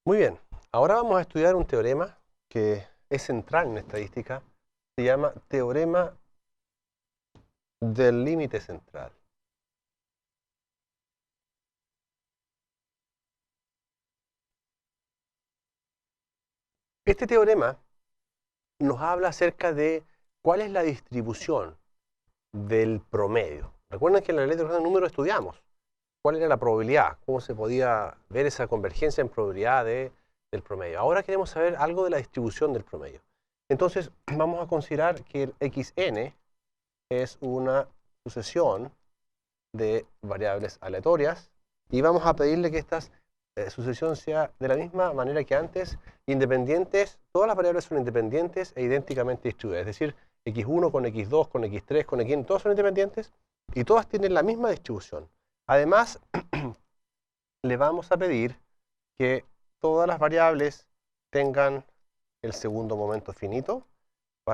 Muy bien, ahora vamos a estudiar un teorema que es central en estadística. Se llama teorema del límite central. Este teorema nos habla acerca de cuál es la distribución del promedio. Recuerden que en la ley de los números estudiamos cuál era la probabilidad, cómo se podía ver esa convergencia en probabilidad del promedio. Ahora queremos saber algo de la distribución del promedio. Entonces vamos a considerar que el xn es una sucesión de variables aleatorias y vamos a pedirle que esta sucesión sea de la misma manera que antes, independientes, todas las variables son independientes e idénticamente distribuidas, es decir, x1 con x2, con x3, con xn, todas son independientes y todas tienen la misma distribución. Además, le vamos a pedir que todas las variables tengan el segundo momento finito.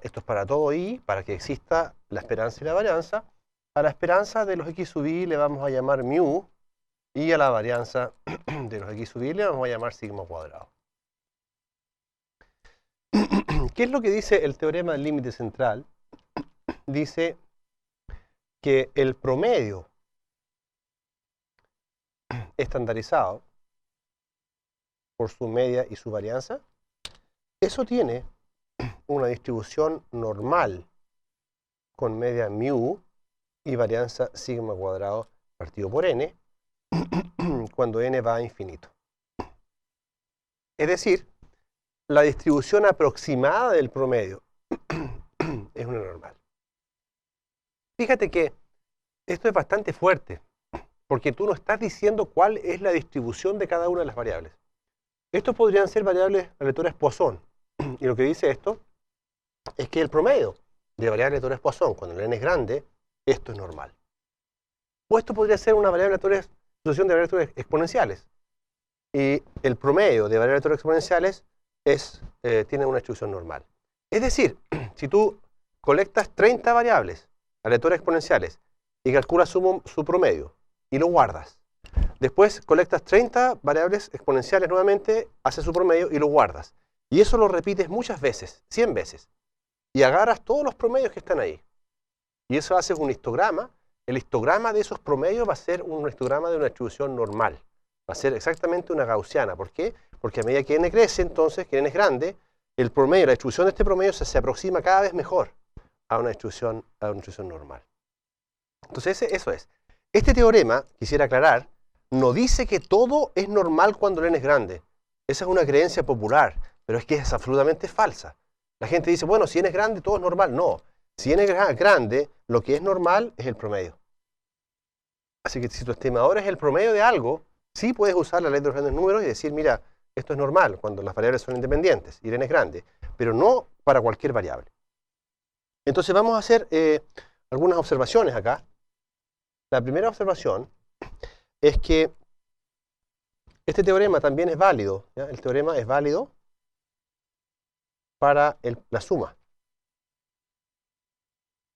Esto es para todo i, para que exista la esperanza y la varianza. A la esperanza de los x sub i le vamos a llamar mu, y a la varianza de los x sub i le vamos a llamar sigma cuadrado. ¿Qué es lo que dice el teorema del límite central? Dice que el promedio estandarizado por su media y su varianza, eso tiene una distribución normal con media mu y varianza sigma cuadrado partido por n cuando n va a infinito. Es decir, la distribución aproximada del promedio es una normal. Fíjate que esto es bastante fuerte, porque tú no estás diciendo cuál es la distribución de cada una de las variables. Estos podrían ser variables aleatorias Poisson. Y lo que dice esto es que el promedio de variables aleatorias Poisson, cuando el n es grande, esto es normal. O esto podría ser una variable aleatoria, sucesión de variables aleatorias exponenciales. Y el promedio de variables aleatorias exponenciales tiene una distribución normal. Es decir, si tú colectas 30 variables aleatorias exponenciales y calculas su promedio y lo guardas, después colectas 30 variables exponenciales nuevamente, haces su promedio y lo guardas. Y eso lo repites muchas veces, 100 veces. Y agarras todos los promedios que están ahí. Y eso haces un histograma. El histograma de esos promedios va a ser un histograma de una distribución normal. Va a ser exactamente una gaussiana. ¿Por qué? Porque a medida que n crece, entonces, que n es grande, el promedio, la distribución de este promedio se aproxima cada vez mejor a una distribución normal. Entonces, eso es. Este teorema, quisiera aclarar, no dice que todo es normal cuando el n es grande. Esa es una creencia popular, pero es que es absolutamente falsa. La gente dice, bueno, si n es grande, todo es normal. No. Si n es grande, lo que es normal es el promedio. Así que si tu estimador es el promedio de algo, sí puedes usar la ley de los grandes números y decir, mira, esto es normal cuando las variables son independientes y el n es grande, pero no para cualquier variable. Entonces vamos a hacer algunas observaciones acá. La primera observación es que este teorema también es válido, ¿ya? El teorema es válido para la suma.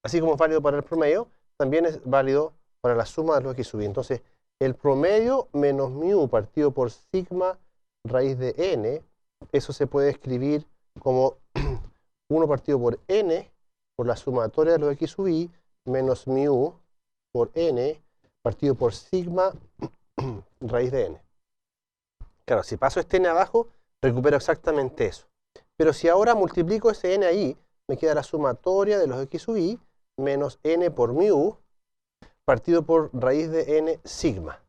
Así como es válido para el promedio, también es válido para la suma de los x sub i. Entonces, el promedio menos mu partido por sigma raíz de n, eso se puede escribir como 1 partido por n por la sumatoria de los x sub i menos mu por n partido por sigma raíz de n. Claro, si paso este n abajo, recupero exactamente eso. Pero si ahora multiplico ese n ahí, me queda la sumatoria de los x sub i menos n por mu partido por raíz de n sigma.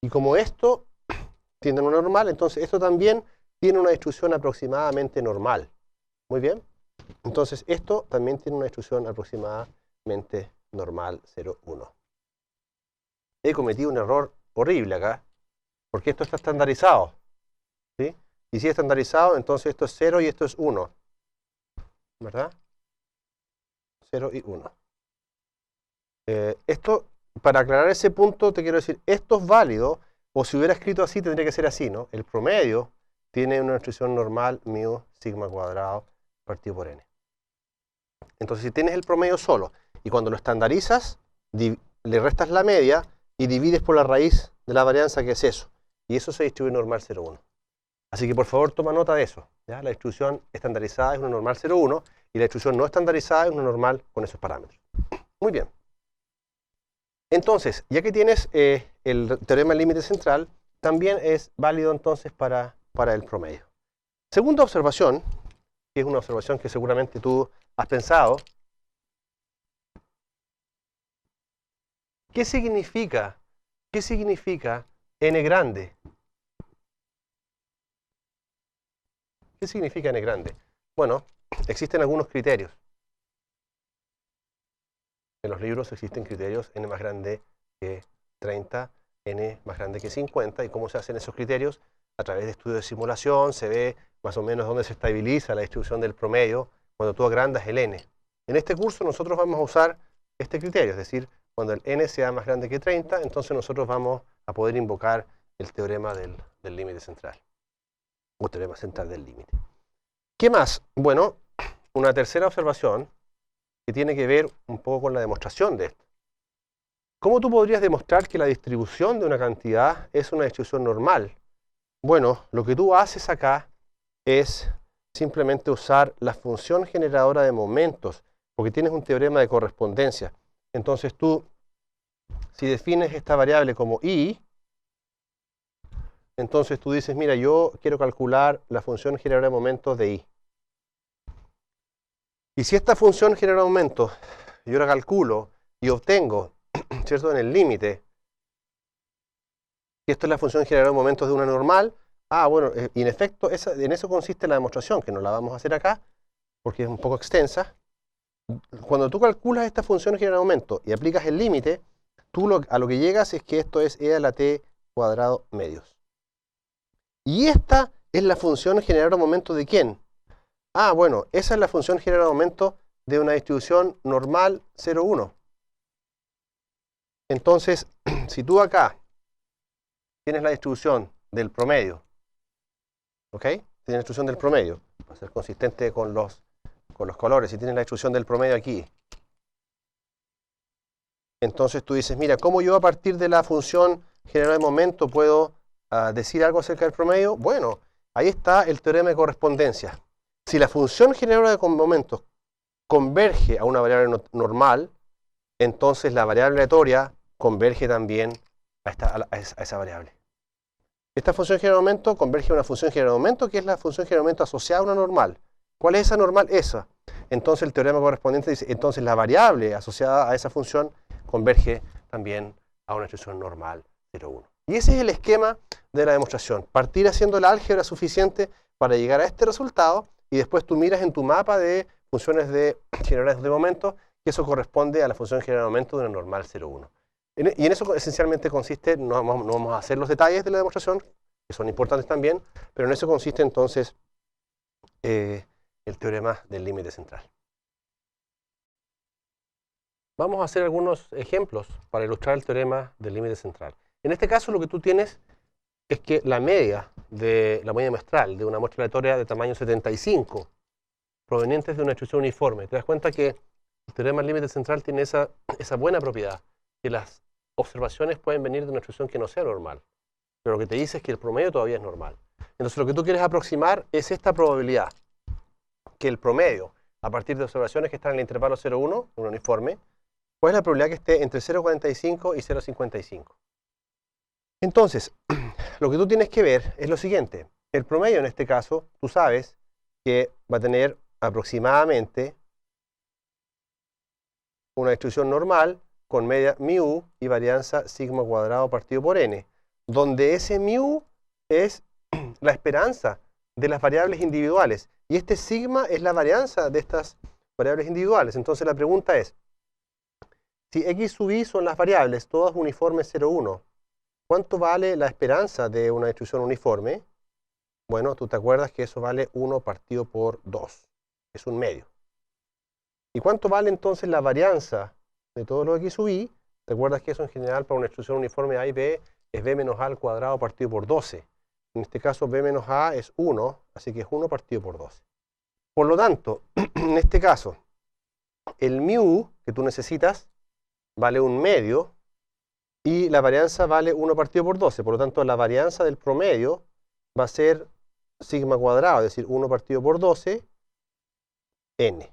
Y como esto tiene una normal, entonces esto también tiene una distribución aproximadamente normal. Muy bien. Entonces esto también tiene una distribución aproximadamente normal 0, 1. He cometido un error horrible acá, porque esto está estandarizado. ¿Sí? Y si es estandarizado, entonces esto es 0 y esto es 1. ¿Verdad? 0 y 1. Esto, para aclarar ese punto, te quiero decir, esto es válido, o si hubiera escrito así, tendría que ser así, ¿no? El promedio tiene una distribución normal, mu, sigma cuadrado, partido por n. Entonces, si tienes el promedio solo, y cuando lo estandarizas, le restas la media, y divides por la raíz de la varianza, que es eso. Y eso se distribuye normal 0,1. Así que por favor toma nota de eso, ¿ya? La distribución estandarizada es una normal 0,1 y la distribución no estandarizada es una normal con esos parámetros. Muy bien. Entonces, ya que tienes el teorema del límite central, también es válido entonces para el promedio. Segunda observación, que es una observación que seguramente tú has pensado. ¿Qué significa n grande? ¿Qué significa n grande? Bueno, existen algunos criterios. En los libros existen criterios n más grande que 30, n más grande que 50. ¿Y cómo se hacen esos criterios? A través de estudios de simulación se ve más o menos dónde se estabiliza la distribución del promedio cuando tú agrandas el n. En este curso nosotros vamos a usar este criterio, es decir, cuando el n sea más grande que 30, entonces nosotros vamos a poder invocar el teorema del límite central, o teorema central del límite. ¿Qué más? Bueno, una tercera observación que tiene que ver un poco con la demostración de esto. ¿Cómo tú podrías demostrar que la distribución de una cantidad es una distribución normal? Bueno, lo que tú haces acá es simplemente usar la función generadora de momentos, porque tienes un teorema de correspondencia. Entonces tú, si defines esta variable como i, entonces tú dices, mira, yo quiero calcular la función generadora de momentos de i. Y si esta función genera momentos, yo la calculo y obtengo, ¿cierto?, en el límite, que esto es la función generadora de momentos de una normal, bueno, y en efecto, en eso consiste la demostración, que no la vamos a hacer acá, porque es un poco extensa. Cuando tú calculas esta función generadora de momentos y aplicas el límite, tú a lo que llegas es que esto es e a la t cuadrado medios. Y esta es la función generadora de momentos ¿de quién? Bueno, esa es la función generadora de momentos de una distribución normal 0,1. Entonces, si tú acá tienes la distribución del promedio, ¿ok? Tienes la distribución del promedio, para ser consistente con los colores, si tienes la distribución del promedio aquí, entonces tú dices, mira, ¿cómo yo a partir de la función generadora de momento puedo decir algo acerca del promedio? Bueno, ahí está el teorema de correspondencia. Si la función generadora de momentos converge a una variable normal, entonces la variable aleatoria converge también a esa variable. Esta función generadora de momento converge a una función generadora de momento que es la función generadora de momento asociada a una normal. ¿Cuál es esa normal? Esa. Entonces el teorema correspondiente dice, entonces la variable asociada a esa función converge también a una distribución normal 0,1. Y ese es el esquema de la demostración. Partir haciendo la álgebra suficiente para llegar a este resultado y después tú miras en tu mapa de funciones generadores de momentos que eso corresponde a la función generadora de momentos de una normal 0,1. Y en eso esencialmente consiste, no vamos a hacer los detalles de la demostración, que son importantes también, pero en eso consiste entonces el teorema del límite central. Vamos a hacer algunos ejemplos para ilustrar el teorema del límite central. En este caso lo que tú tienes es que la media muestral de una muestra aleatoria de tamaño 75, provenientes de una distribución uniforme. Te das cuenta que el teorema del límite central tiene esa buena propiedad, que las observaciones pueden venir de una distribución que no sea normal, pero lo que te dice es que el promedio todavía es normal. Entonces lo que tú quieres aproximar es esta probabilidad, que el promedio, a partir de observaciones que están en el intervalo 0,1, un uniforme, ¿cuál es la probabilidad que esté entre 0,45 y 0,55? Entonces, lo que tú tienes que ver es lo siguiente. El promedio en este caso, tú sabes que va a tener aproximadamente una distribución normal con media μ y varianza sigma cuadrado partido por n, donde ese μ es la esperanza de las variables individuales y este sigma es la varianza de estas variables individuales. Entonces la pregunta es, si x sub i son las variables, todas uniformes 0,1, ¿cuánto vale la esperanza de una distribución uniforme? Bueno, tú te acuerdas que eso vale 1 partido por 2, es un medio. ¿Y cuánto vale entonces la varianza de todo lo x sub i? ¿Te acuerdas que eso en general para una distribución uniforme a y b es b menos a al cuadrado partido por 12? En este caso b menos a es 1, así que es 1 partido por 12. Por lo tanto, en este caso, el μ que tú necesitas vale un medio y la varianza vale 1 partido por 12. Por lo tanto, la varianza del promedio va a ser sigma cuadrado, es decir, 1 partido por 12, n.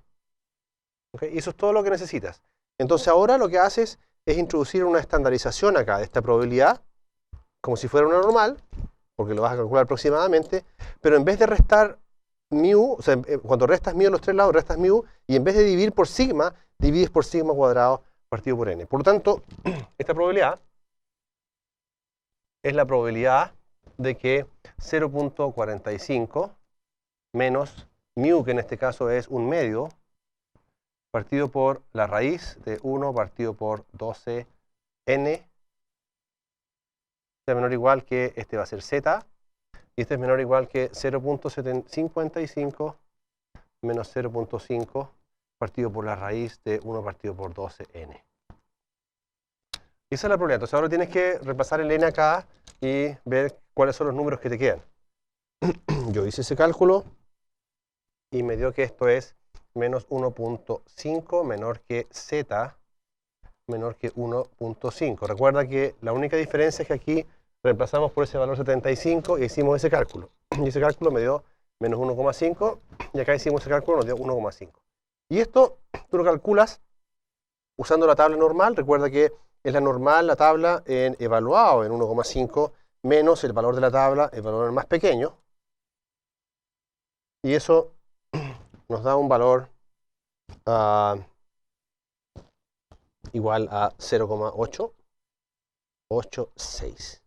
¿Okay? Y eso es todo lo que necesitas. Entonces ahora lo que haces es introducir una estandarización acá de esta probabilidad, como si fuera una normal, porque lo vas a calcular aproximadamente, pero en vez de restar mu, o sea, cuando restas mu en los tres lados, restas mu, y en vez de dividir por sigma, divides por sigma cuadrado partido por n. Por lo tanto, esta probabilidad es la probabilidad de que 0.45 menos mu, que en este caso es 1/2, partido por la raíz de 1 partido por 12n, sea menor o igual que, este va a ser z, y este es menor o igual que 0.55 menos 0.5 partido por la raíz de 1 partido por 12n. Esa es la probabilidad. Entonces ahora tienes que repasar el n acá y ver cuáles son los números que te quedan. Yo hice ese cálculo y me dio que esto es menos 1.5 menor que z menor que 1.5. Recuerda que la única diferencia es que aquí reemplazamos por ese valor 75 y hicimos ese cálculo. Y ese cálculo me dio menos 1,5 y acá hicimos ese cálculo, nos dio 1,5. Y esto tú lo calculas usando la tabla normal. Recuerda que es la normal, la tabla en evaluado en 1,5 menos el valor de la tabla, el valor más pequeño. Y eso nos da un valor igual a 0,886.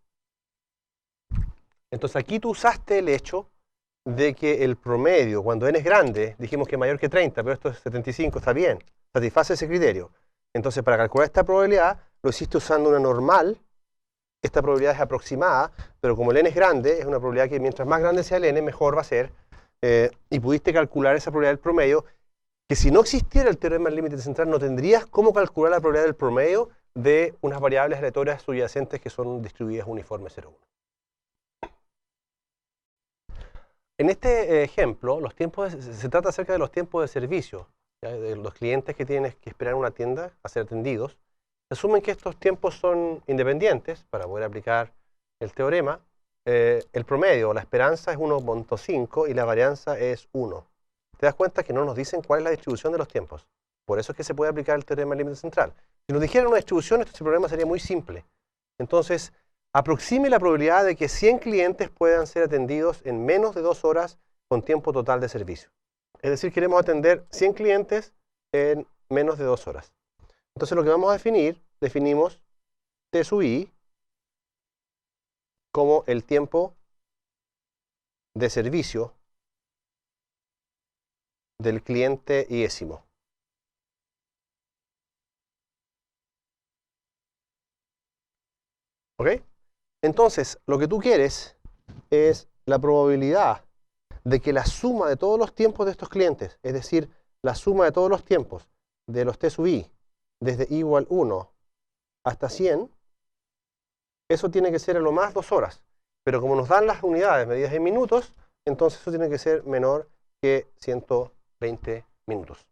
Entonces aquí tú usaste el hecho de que el promedio, cuando n es grande, dijimos que mayor que 30, pero esto es 75, está bien, satisface ese criterio. Entonces para calcular esta probabilidad, lo hiciste usando una normal. Esta probabilidad es aproximada, pero como el n es grande, es una probabilidad que mientras más grande sea el n, mejor va a ser. Y pudiste calcular esa probabilidad del promedio, que si no existiera el teorema del límite central, no tendrías cómo calcular la probabilidad del promedio de unas variables aleatorias subyacentes que son distribuidas uniformes 0,1. En este ejemplo, se trata acerca de los tiempos de servicio, ¿ya? De los clientes que tienen que esperar en una tienda a ser atendidos. Asumen que estos tiempos son independientes para poder aplicar el teorema. El promedio, la esperanza es 1.5 y la varianza es 1. Te das cuenta que no nos dicen cuál es la distribución de los tiempos. Por eso es que se puede aplicar el teorema del límite central. Si nos dijeran una distribución, este problema sería muy simple. Entonces, aproxime la probabilidad de que 100 clientes puedan ser atendidos en menos de 2 horas con tiempo total de servicio. Es decir, queremos atender 100 clientes en menos de 2 horas. Entonces lo que vamos a definimos T sub I como el tiempo de servicio del cliente iésimo. ¿Ok? Entonces, lo que tú quieres es la probabilidad de que la suma de todos los tiempos de estos clientes, es decir, la suma de todos los tiempos de los T sub I, desde I igual 1 hasta 100, eso tiene que ser a lo más 2 horas. Pero como nos dan las unidades medidas en minutos, entonces eso tiene que ser menor que 120 minutos.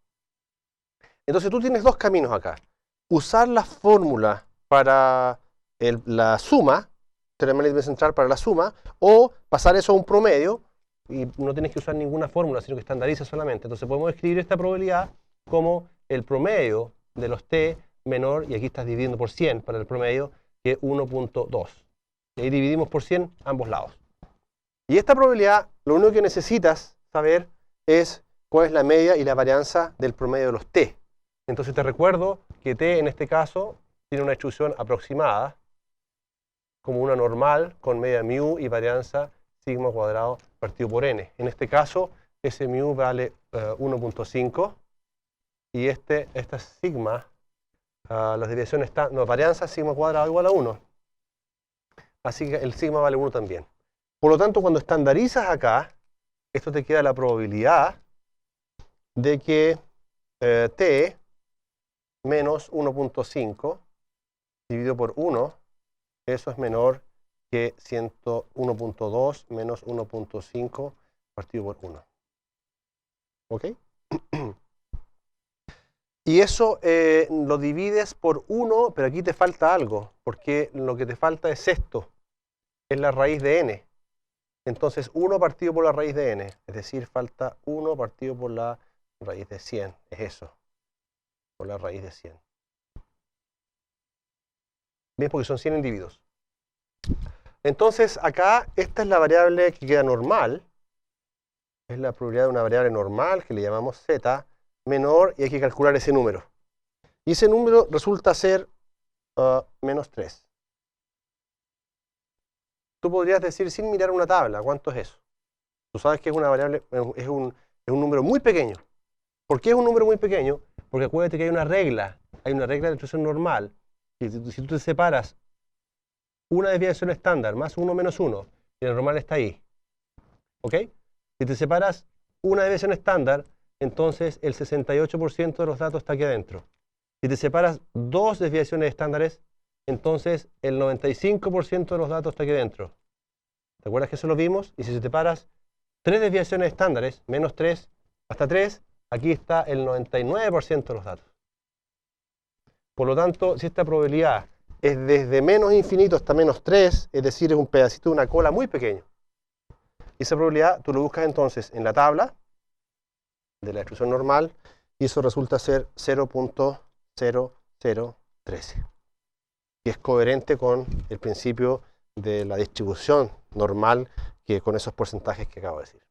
Entonces tú tienes dos caminos acá. Usar la fórmula para la suma, teorema del límite central para la suma, o pasar eso a un promedio, y no tienes que usar ninguna fórmula, sino que estandariza solamente. Entonces podemos escribir esta probabilidad como el promedio de los t menor, y aquí estás dividiendo por 100 para el promedio, que 1.2. Y ahí dividimos por 100 ambos lados. Y esta probabilidad, lo único que necesitas saber es cuál es la media y la varianza del promedio de los t. Entonces te recuerdo que t en este caso tiene una distribución aproximada, como una normal con media mu y varianza sigma cuadrado partido por n. En este caso, ese mu vale 1.5 y esta sigma, la desviación está, no, varianza sigma cuadrado igual a 1. Así que el sigma vale 1 también. Por lo tanto, cuando estandarizas acá, esto te queda la probabilidad de que t menos 1.5 dividido por 1, eso es menor que 101.2 menos 1.5 partido por 1. ¿Ok? Y eso lo divides por 1, pero aquí te falta algo, porque lo que te falta es esto, es la raíz de n. entonces 1 partido por la raíz de n, es decir, falta 1 partido por la raíz de 100, es eso, por la raíz de 100. Bien, porque son 100 individuos. Entonces, acá, esta es la variable que queda normal, es la probabilidad de una variable normal, que le llamamos z, menor, y hay que calcular ese número. Y ese número resulta ser menos 3. Tú podrías decir, sin mirar una tabla, ¿cuánto es eso? Tú sabes que es una variable, es un número muy pequeño. ¿Por qué es un número muy pequeño? Porque acuérdate que hay una regla de distribución normal. Si tú te separas una desviación estándar más 1 menos 1, y el normal está ahí. ¿Ok? Si te separas una desviación estándar, entonces el 68% de los datos está aquí adentro. Si te separas 2 desviaciones estándares, entonces el 95% de los datos está aquí adentro. ¿Te acuerdas que eso lo vimos? Y si te separas 3 desviaciones estándares, menos 3 hasta 3, aquí está el 99% de los datos. Por lo tanto, si esta probabilidad es desde menos infinito hasta menos 3, es decir, es un pedacito de una cola muy pequeño. Y esa probabilidad tú lo buscas entonces en la tabla de la distribución normal y eso resulta ser 0.0013, que es coherente con el principio de la distribución normal, que con esos porcentajes que acabo de decir.